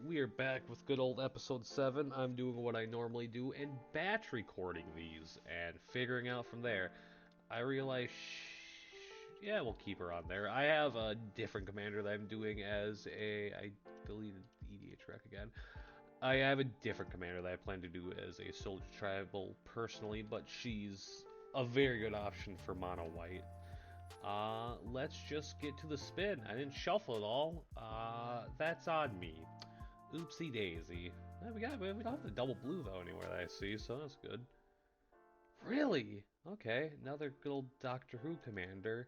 We are back with good old episode 7. I'm doing what I normally do and batch recording these and figuring out from there. I realize, yeah, we'll keep her on there. I have a different commander that I'm doing as a. I deleted the EDH rec again. I have a different commander that I plan to do as a soldier tribal personally, but she's a very good option for mono white. Let's just get to the spin. I didn't shuffle it all. That's on me. Oopsie daisy. We don't have the double blue though anywhere that I see, so that's good. Really? Okay, another good old Doctor Who commander.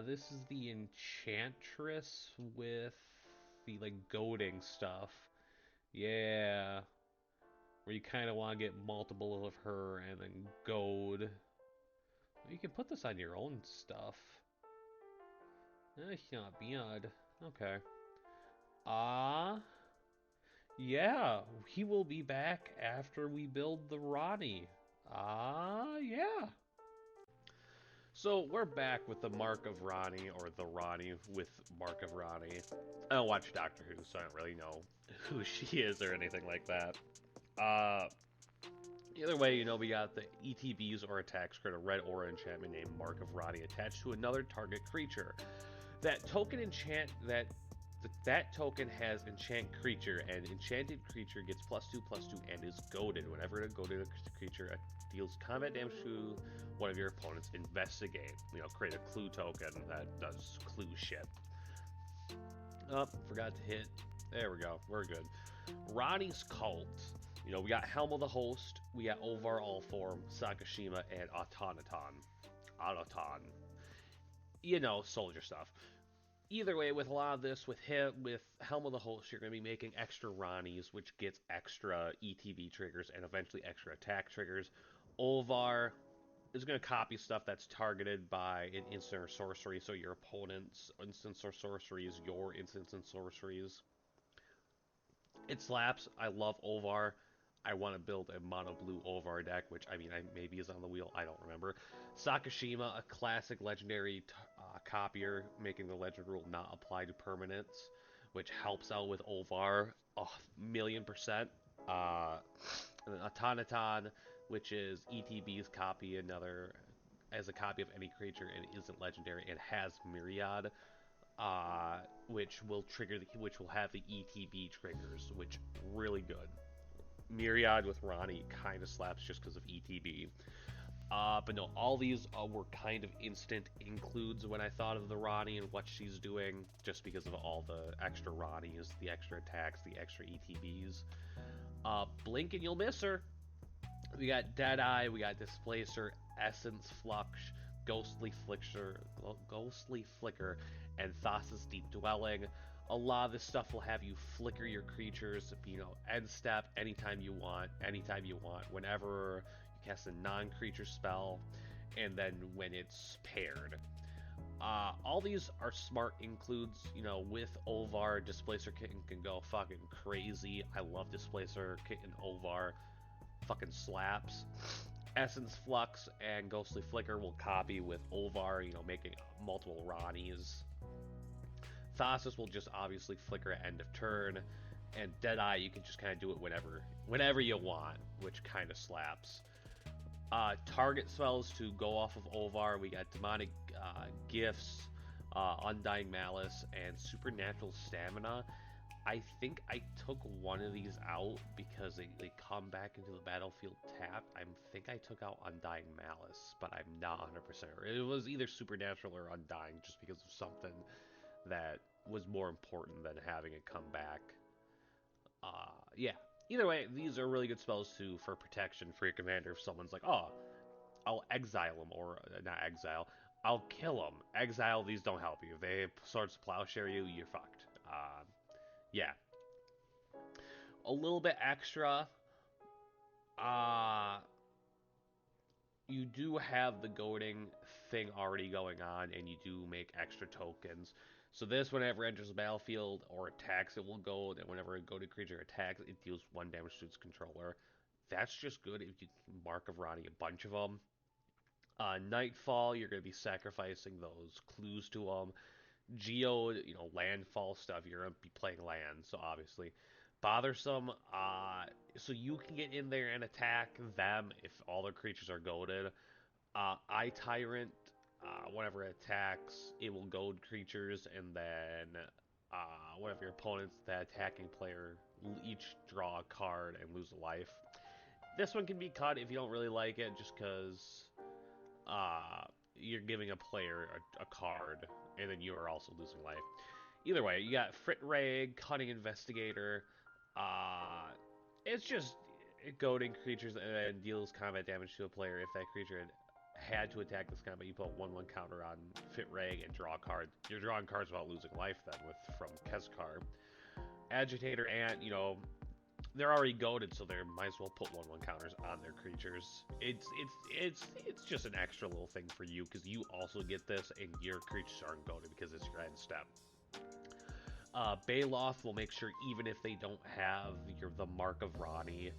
This is the Enchantress with the like goading stuff. Yeah, where you kind of want to get multiple of her and then goad. You can put this on your own stuff. That's not bad. Okay. Ah. Yeah, he will be back after we build the Rani. Yeah. So we're back with the Mark of Rani, or the Rani with Mark of Rani. I don't watch Doctor Who, so I don't really know who she is or anything like that. Uh, Either way, we got the ETBs or attacks create a red aura enchantment named Mark of Rani attached to another target creature. That token enchant that token has enchant creature, and enchanted creature gets +2/+2 and is goaded. Whenever a goaded creature deals combat damage to one of your opponents, investigate. Create a clue token that does clue shit. Oh, forgot to hit. There we go. We're good. Ronnie's Cult. We got Helm of the Host, we got Ovar Allform, Sakashima, and Automaton. Autoton. Soldier stuff. Either way, with a lot of this, with Helm of the Host, you're going to be making extra Ronnies, which gets extra ETB triggers and eventually extra attack triggers. Olvar is going to copy stuff that's targeted by an instant or sorcery, so your opponent's instants or sorceries, your instants and sorceries. It slaps. I love Olvar. I want to build a mono blue Olvar deck, which I maybe is on the wheel. I don't remember. Sakashima, a classic legendary copier, making the legend rule not apply to permanents, which helps out with Olvar a million percent. And then Automaton, which is ETB's copy, as a copy of any creature and isn't legendary and has Myriad, which will have the ETB triggers, which really good. Myriad with Rani kind of slaps just because of ETB. But no, all these were kind of instant includes when I thought of the Rani and what she's doing, just because of all the extra Ranis, the extra attacks, the extra ETBs. Blink and you'll miss her. We got Deadeye, we got Displacer, Essence Flux, Ghostly Flicker, and Thassa's Deep Dwelling. A lot of this stuff will have you flicker your creatures, end step anytime you want, whenever you cast a non-creature spell, and then when it's paired. All these are smart includes, with Olvar, Displacer Kitten can go fucking crazy. I love Displacer Kitten Olvar, fucking slaps. Essence Flux and Ghostly Flicker will copy with Olvar, making multiple Ronnies. Thassa's will just obviously flicker at end of turn, and Deadeye you can just kind of do it whenever you want, which kind of slaps. Target spells to go off of Olvar, we got Demonic Gifts, Undying Malice, and Supernatural Stamina. I think I took one of these out because they come back into the battlefield tapped. I think I took out Undying Malice, but I'm not 100%. It was either Supernatural or Undying, just because of something that was more important than having it come back. Yeah. Either way, these are really good spells for protection for your commander. If someone's like, oh, I'll exile them, or not exile, I'll kill them. Exile, these don't help you. If they Swords to Plowshare you, you're fucked. Yeah. A little bit extra. Uh, you do have the goading thing already going on, and you do make extra tokens. So this, whenever it enters the battlefield or attacks, it will goad, and whenever a goaded creature attacks, it deals 1 damage to its controller. That's just good if you can Mark of Rani a bunch of them. Nightfall, you're going to be sacrificing those clues to them. Geode, landfall stuff, you're going to be playing land, so obviously. Bothersome, so you can get in there and attack them if all their creatures are goaded. Eye Tyrant, whenever it attacks, it will goad creatures, and then one of your opponents, the attacking player, will each draw a card and lose a life. This one can be cut if you don't really like it, just because you're giving a player a card, and then you are also losing life. Either way, you got Frit Rag, Cunning Investigator. Uh, it's just goading creatures and then deals combat damage to a player. If that creature had to attack this combat, you put 1/1 counter on Fit Rag and draw a card. You're drawing cards without losing life then with from Keskar. Agitator Ant, they're already goaded, so they might as well put 1/1 counters on their creatures. It's just an extra little thing for you because you also get this, and your creatures aren't goaded because it's your end step. Baloth will make sure even if they don't have the Mark of Rani,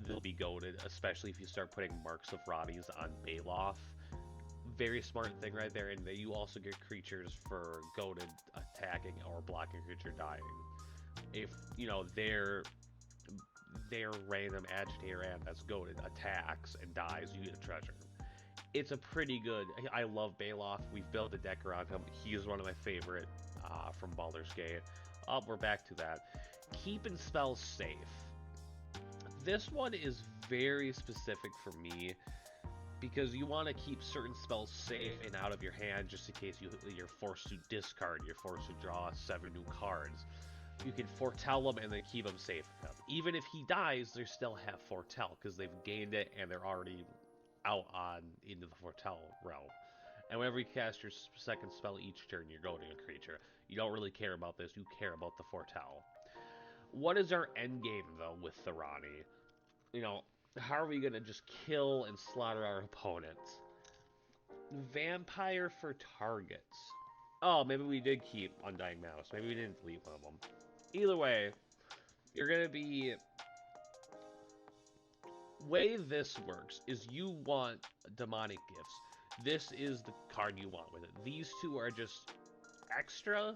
they'll be goaded, especially if you start putting Marks of Rani's on Baloth. Very smart thing right there, and then you also get creatures for goaded attacking or blocking a creature dying. If, their random agitator and that's goaded attacks and dies, you get a treasure. It's a pretty good, I love Baloth. We've built a deck around him. He is one of my favorite from Baldur's Gate. We're back to that. Keeping spells safe. This one is very specific for me because you want to keep certain spells safe and out of your hand just in case you're forced to discard, you're forced to draw 7 new cards. You can foretell them and then keep them safe. Even if he dies, they still have foretell because they've gained it and they're already out on into the foretell realm. And whenever you cast your second spell each turn, you're goading a creature. You don't really care about this, you care about the foretell. What is our end game, though, with the Rani? How are we going to just kill and slaughter our opponents? Vampire for targets. Oh, maybe we did keep Undying Mouse. Maybe we didn't delete one of them. Either way, you're going to be... way this works is you want Demonic Gifts. This is the card you want with it. These two are just extra,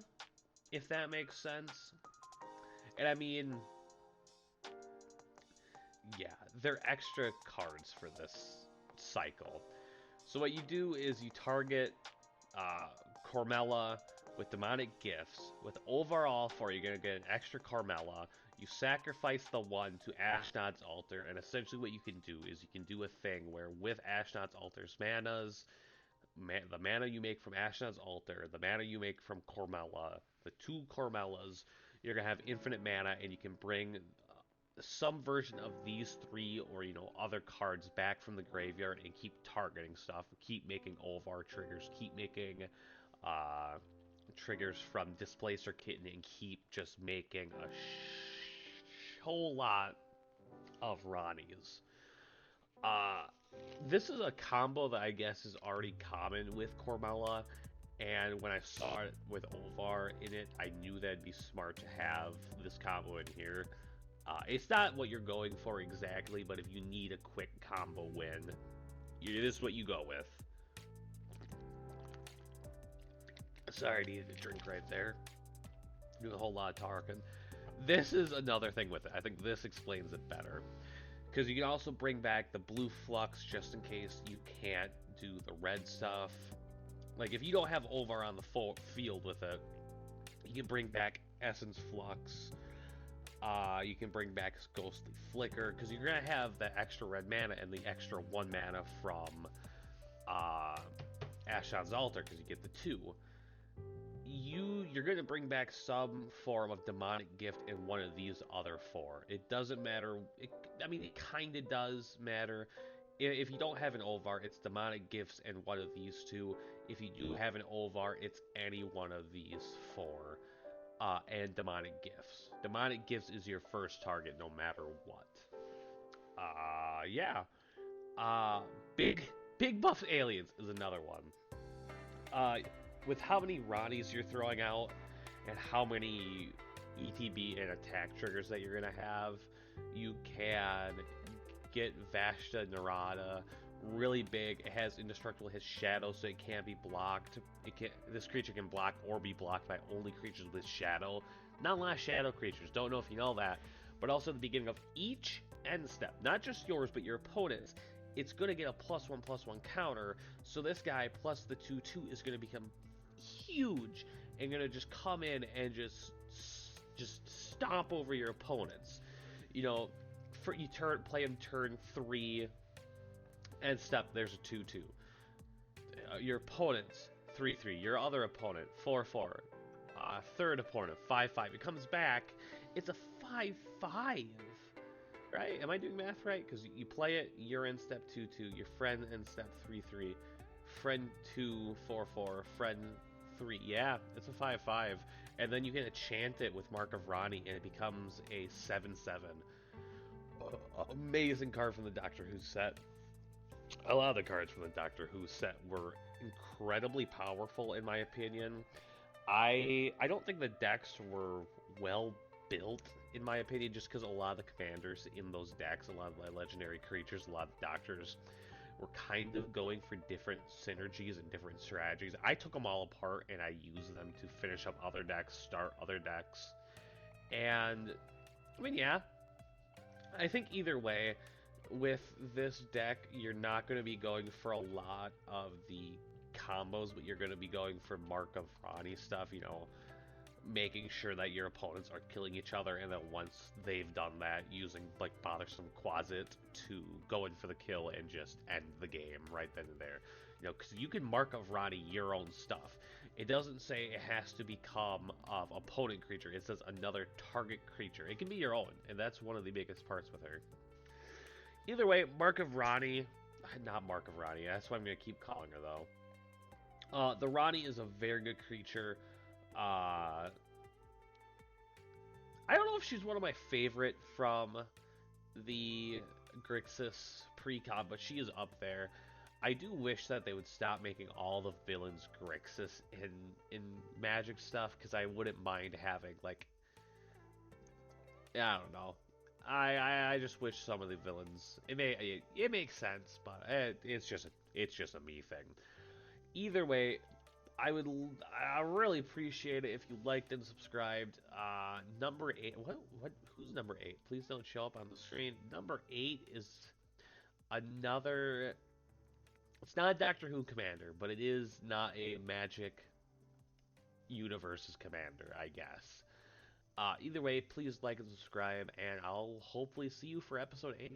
if that makes sense. And I mean, yeah, they're extra cards for this cycle. So what you do is you target Cormella with Demonic Gifts. With overall 4, you're going to get an extra Cormella. You sacrifice the 1 to Ashnod's Altar, and essentially what you can do is you can do a thing where with Ashnod's Altar's manas, the mana you make from Ashnod's Altar, the mana you make from Cormella, the 2 Cormellas, you're going to have infinite mana, and you can bring some version of these 3 or, other cards back from the graveyard and keep targeting stuff, keep making Olvar triggers, keep making triggers from Displacer Kitten, and keep just making a whole lot of Rani's. This is a combo that I guess is already common with Cormella, and when I saw it with Olvar in it, I knew that it'd be smart to have this combo in here. It's not what you're going for exactly, but if you need a quick combo win, this is what you go with. Sorry, I needed a drink right there. Doing a whole lot of talking. This is another thing with it. I think this explains it better. Because you can also bring back the blue flux just in case you can't do the red stuff. Like, if you don't have Olvar on the field with it, you can bring back Essence Flux. You can bring back Ghostly Flicker, because you're going to have the extra red mana and the extra 1 mana from Ashnod's Altar, because you get the 2. You're going to bring back some form of Demonic Gift in one of these other 4. It doesn't matter. It kind of does matter. If you don't have an Olvar, it's Demonic Gifts and one of these 2. If you do have an Olvar, it's any one of these 4. And Demonic Gifts. Demonic Gifts is your first target no matter what. Yeah. Big buff aliens is another one. With how many Ranis you're throwing out and how many ETB and attack triggers that you're going to have, you can get Vashta Narada really big. It has indestructible, it has shadow, so it can't be blocked. This creature can block or be blocked by only creatures with shadow. Not a lot of shadow creatures, don't know if you know that, but also at the beginning of each end step, not just yours, but your opponent's, it's going to get a +1/+1 counter. So this guy plus the 2/2 is going to become huge and going to just come in and just stomp over your opponents. You know, for you play him turn 3 end step. There's a 2/2. Your opponent's 3/3. Your other opponent 4/4. Third opponent 5/5. It comes back. It's a 5/5. Right? Am I doing math right? Because you play it, you're in step 2/2, your friend in step 3/3, friend 2/4/4, friend 3. Yeah, it's a 5/5. And then you can enchant it with Mark of Rani, and it becomes a 7/7. Amazing card from the Doctor Who set. A lot of the cards from the Doctor Who set were incredibly powerful, in my opinion. I don't think the decks were well built, in my opinion, just because a lot of the commanders in those decks, a lot of the legendary creatures, a lot of the doctors were kind of going for different synergies and different strategies. I took them all apart and I used them to finish up other decks, start other decks. And I mean, yeah, I think either way, with this deck, you're not going to be going for a lot of the combos, but you're going to be going for Mark of Ronnie stuff, making sure that your opponents are killing each other, and then once they've done that, using like Bothersome Quasit to go in for the kill and just end the game right then and there. Because you can Mark of Ronnie your own stuff. It doesn't say it has to become of opponent creature. It says another target creature. It can be your own, and that's one of the biggest parts with her. Either way, Mark of Rani, not Mark of Rani. That's what I'm gonna keep calling her though. The Rani is a very good creature. Uh, I don't know if she's one of my favorite from the Grixis precon, but she is up there. I do wish that they would stop making all the villains Grixis in Magic stuff, because I wouldn't mind having like, I don't know. I just wish some of the villains, it makes sense, but it's just a me thing. Either way, I really appreciate it if you liked and subscribed. Number 8, who's number 8? Please don't show up on the screen. Number 8 is another. It's not a Doctor Who commander, but it is not a Magic Universe's commander, I guess. Either way, please like and subscribe, and I'll hopefully see you for episode 8.